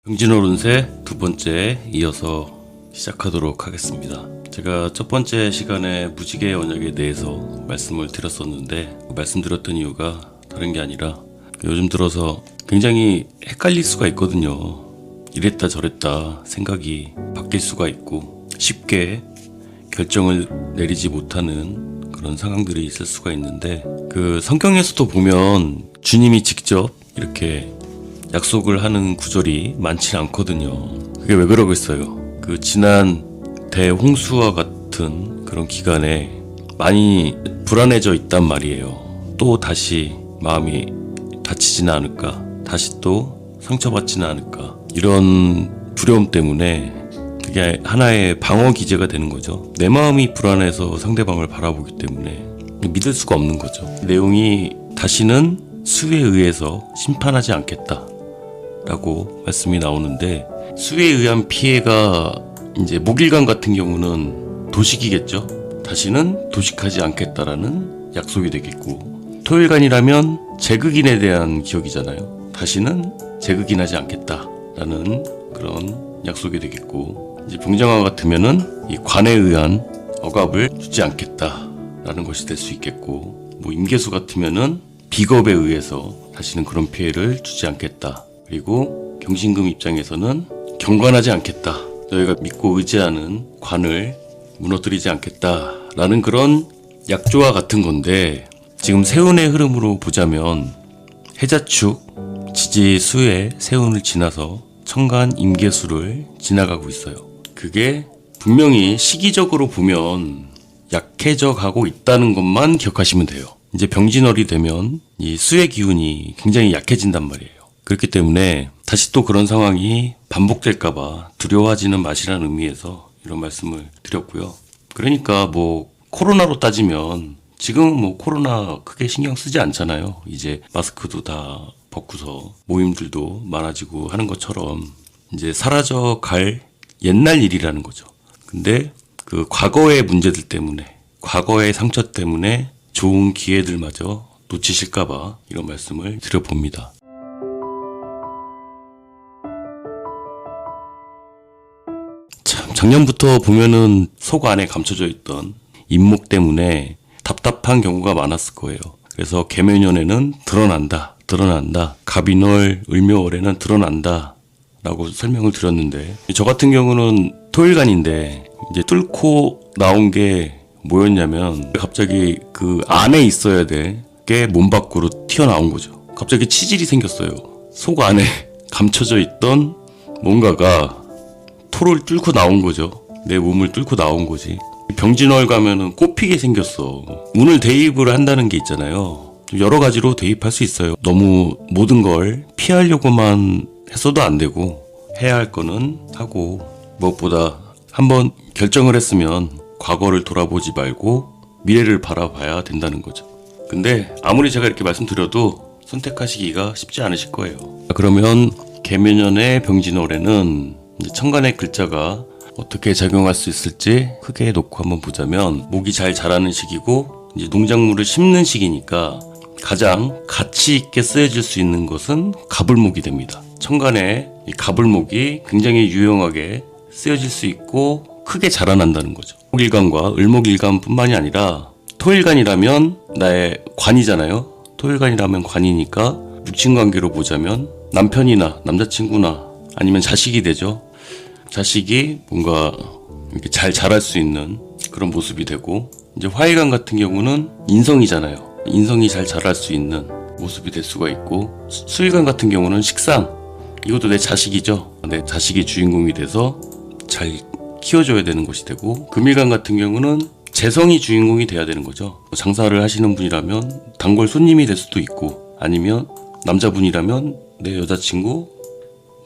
병진호론세 두 번째 이어서 시작하도록 하겠습니다. 제가 첫 번째 시간에 무지개 언약에 대해서 말씀을 드렸었는데 말씀드렸던 이유가 다른 게 아니라 요즘 들어서 굉장히 헷갈릴 수가 있거든요. 이랬다 저랬다 생각이 바뀔 수가 있고 쉽게 결정을 내리지 못하는 그런 상황들이 있을 수가 있는데 그 성경에서도 보면 주님이 직접 이렇게 약속을 하는 구절이 많지 않거든요. 그게 왜 그러겠어요? 그 지난 대홍수와 같은 그런 기간에 많이 불안해져 있단 말이에요. 또 다시 마음이 다치지는 않을까? 다시 또 상처받지는 않을까? 이런 두려움 때문에 그게 하나의 방어 기제가 되는 거죠. 내 마음이 불안해서 상대방을 바라보기 때문에 믿을 수가 없는 거죠. 내용이 다시는 수에 의해서 심판하지 않겠다 라고 말씀이 나오는데, 수에 의한 피해가 이제 목일관 같은 경우는 도식이겠죠. 다시는 도식하지 않겠다라는 약속이 되겠고, 토일관이라면 제극인에 대한 기억이잖아요. 다시는 제극인하지 않겠다라는 그런 약속이 되겠고, 이제 병정화 같으면은 이 관에 의한 억압을 주지 않겠다라는 것이 될 수 있겠고, 뭐 임계수 같으면은 비겁에 의해서 다시는 그런 피해를 주지 않겠다. 그리고 경신금 입장에서는 경관하지 않겠다. 너희가 믿고 의지하는 관을 무너뜨리지 않겠다라는 그런 약조와 같은 건데, 지금 세운의 흐름으로 보자면 해자축, 지지, 수의 세운을 지나서 천간, 임계수를 지나가고 있어요. 그게 분명히 시기적으로 보면 약해져 가고 있다는 것만 기억하시면 돼요. 이제 병진월이 되면 이 수의 기운이 굉장히 약해진단 말이에요. 그렇기 때문에 다시 또 그런 상황이 반복될까봐 두려워하지는 마시라는 의미에서 이런 말씀을 드렸고요. 그러니까 뭐 코로나로 따지면 지금은 뭐 코로나 크게 신경 쓰지 않잖아요. 이제 마스크도 다 벗고서 모임들도 많아지고 하는 것처럼 이제 사라져 갈 옛날 일이라는 거죠. 근데 그 과거의 문제들 때문에, 과거의 상처 때문에 좋은 기회들마저 놓치실까봐 이런 말씀을 드려봅니다. 작년부터 보면은 속 안에 감춰져 있던 인목 때문에 답답한 경우가 많았을 거예요. 그래서 계묘년에는 드러난다. 갑인월, 을묘월에는 드러난다 라고 설명을 드렸는데, 저 같은 경우는 토일간인데 이제 뚫고 나온 게 뭐였냐면, 갑자기 그 안에 있어야 될 게 몸 밖으로 튀어나온 거죠. 갑자기 치질이 생겼어요. 속 안에 감춰져 있던 뭔가가 토를 뚫고 나온 거죠. 내 몸을 뚫고 나온 거지. 병진월 가면은 꽃피게 생겼어. 운을 대입을 한다는 게 있잖아요. 여러 가지로 대입할 수 있어요. 너무 모든 걸 피하려고만 했어도 안 되고, 해야 할 거는 하고, 무엇보다 한번 결정을 했으면 과거를 돌아보지 말고 미래를 바라봐야 된다는 거죠. 근데 아무리 제가 이렇게 말씀드려도 선택하시기가 쉽지 않으실 거예요. 그러면 계묘년의 병진월에는 천간의 글자가 어떻게 작용할 수 있을지 크게 놓고 한번 보자면, 목이 잘 자라는 시기고 이제 농작물을 심는 시기니까 가장 가치 있게 쓰여질 수 있는 것은 가불목이 됩니다. 천간에 이 가불목이 굉장히 유용하게 쓰여질 수 있고 크게 자라난다는 거죠. 목일간과 을목일간 뿐만이 아니라 토일간이라면 나의 관이잖아요. 토일간이라면 관이니까 육친관계로 보자면 남편이나 남자친구나 아니면 자식이 되죠. 자식이 뭔가 이렇게 잘 자랄 수 있는 그런 모습이 되고, 이제 화일간 같은 경우는 인성이잖아요. 인성이 잘 자랄 수 있는 모습이 될 수가 있고, 수일간 같은 경우는 식상, 이것도 내 자식이죠. 내 자식이 주인공이 돼서 잘 키워줘야 되는 것이 되고, 금일간 같은 경우는 재성이 주인공이 돼야 되는 거죠. 장사를 하시는 분이라면 단골 손님이 될 수도 있고, 아니면 남자분이라면 내 여자친구,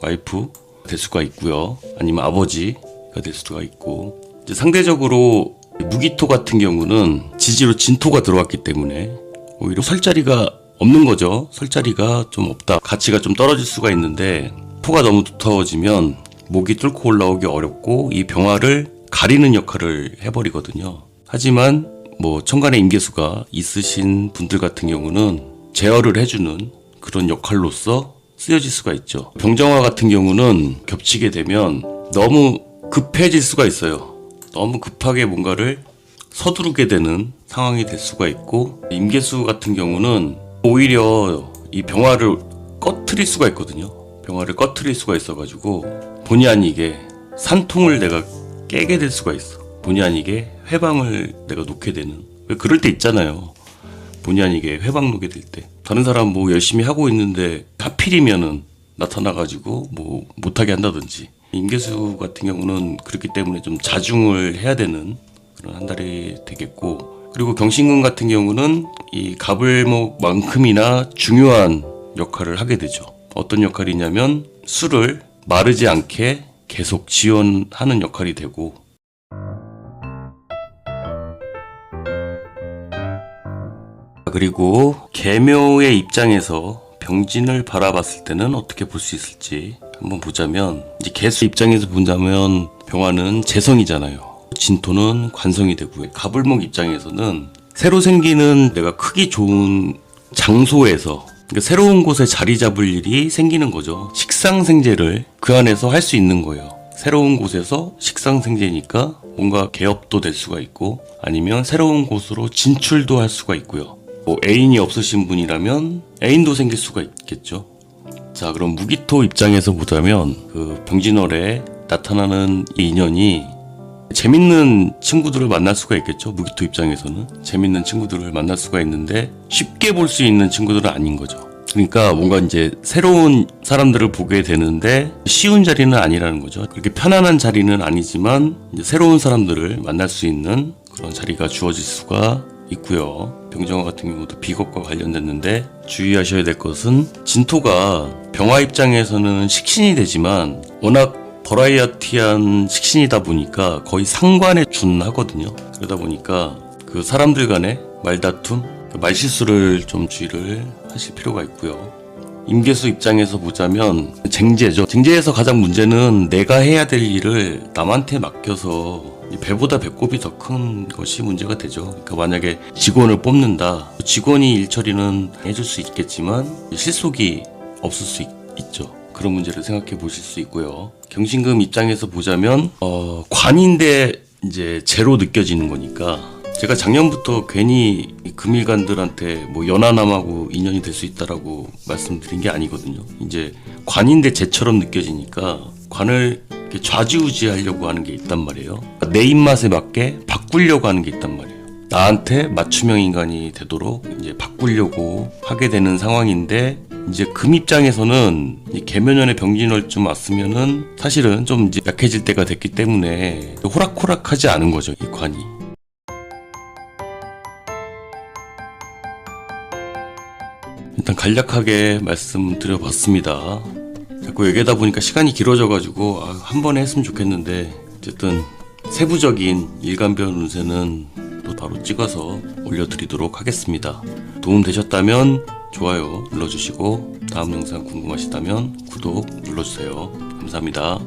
와이프 될 수가 있고요. 아니면 아버지가 될 수가 있고, 이제 상대적으로 무기토 같은 경우는 지지로 진토가 들어왔기 때문에 오히려 설 자리가 없는 거죠. 설 자리가 좀 없다. 가치가 좀 떨어질 수가 있는데, 토가 너무 두터워지면 목이 뚫고 올라오기 어렵고 이 병화를 가리는 역할을 해버리거든요. 하지만 뭐 천간에 임계수가 있으신 분들 같은 경우는 제어를 해주는 그런 역할로서 쓰여질 수가 있죠. 병정화 같은 경우는 겹치게 되면 너무 급해질 수가 있어요. 너무 급하게 뭔가를 서두르게 되는 상황이 될 수가 있고, 임계수 같은 경우는 오히려 이 병화를 꺼트릴 수가 있거든요. 병화를 꺼트릴 수가 있어가지고 본의 아니게 산통을 내가 깨게 될 수가 있어. 본의 아니게 회방을 내가 놓게 되는. 왜 그럴 때 있잖아요. 본의 아니게 회방 놓게 될 때. 다른 사람 뭐 열심히 하고 있는데 하필이면은 나타나가지고 뭐 못하게 한다든지. 임계수 같은 경우는 그렇기 때문에 좀 자중을 해야 되는 그런 한 달이 되겠고, 그리고 경신금 같은 경우는 이 갑을목만큼이나 중요한 역할을 하게 되죠. 어떤 역할이냐면 술을 마르지 않게 계속 지원하는 역할이 되고, 그리고 계묘의 입장에서 병진을 바라봤을 때는 어떻게 볼 수 있을지 한번 보자면, 이제 계수 입장에서 본다면 병화는 재성이잖아요. 진토는 관성이 되고요. 갑을목 입장에서는 새로 생기는 내가 크기 좋은 장소에서, 그러니까 새로운 곳에 자리 잡을 일이 생기는 거죠. 식상생재를 그 안에서 할 수 있는 거예요. 새로운 곳에서 식상생재니까 뭔가 개업도 될 수가 있고, 아니면 새로운 곳으로 진출도 할 수가 있고요. 뭐 애인이 없으신 분이라면 애인도 생길 수가 있겠죠. 자, 그럼 무기토 입장에서 보자면 그 병진월에 나타나는 이 인연이 재밌는 친구들을 만날 수가 있겠죠. 무기토 입장에서는 재밌는 친구들을 만날 수가 있는데 쉽게 볼 수 있는 친구들은 아닌 거죠. 그러니까 뭔가 이제 새로운 사람들을 보게 되는데 쉬운 자리는 아니라는 거죠. 그렇게 편안한 자리는 아니지만 이제 새로운 사람들을 만날 수 있는 그런 자리가 주어질 수가 있고요. 병정화 같은 경우도 비겁과 관련됐는데 주의하셔야 될 것은, 진토가 병화 입장에서는 식신이 되지만 워낙 버라이어티한 식신이다 보니까 거의 상관에 준하거든요. 그러다 보니까 그 사람들 간의 말다툼, 말실수를 좀 주의를 하실 필요가 있고요. 임계수 입장에서 보자면 쟁제죠. 쟁제에서 가장 문제는 내가 해야 될 일을 남한테 맡겨서 배보다 배꼽이 더 큰 것이 문제가 되죠. 그러니까 만약에 직원을 뽑는다. 직원이 일 처리는 해줄 수 있겠지만 실속이 없을 수 있죠. 그런 문제를 생각해 보실 수 있고요. 경신금 입장에서 보자면 관인데 이제 제로 느껴지는 거니까, 제가 작년부터 괜히 금일간들한테 뭐 연하남하고 인연이 될 수 있다라고 말씀드린 게 아니거든요. 이제 관인데 제처럼 느껴지니까 관을 이렇게 좌지우지하려고 하는 게 있단 말이에요. 내 입맛에 맞게 바꾸려고 하는 게 있단 말이에요. 나한테 맞춤형 인간이 되도록 이제 바꾸려고 하게 되는 상황인데, 이제 금 입장에서는 이 계묘년에 병진월쯤 왔으면은 사실은 좀 이제 약해질 때가 됐기 때문에 호락호락하지 않은 거죠, 이 관이. 일단 간략하게 말씀드려봤습니다. 자꾸 얘기하다 보니까 시간이 길어져가지고 한 번에 했으면 좋겠는데, 어쨌든 세부적인 일간별 운세는 또 바로 찍어서 올려드리도록 하겠습니다. 도움 되셨다면 좋아요 눌러주시고, 다음 영상 궁금하시다면 구독 눌러주세요. 감사합니다.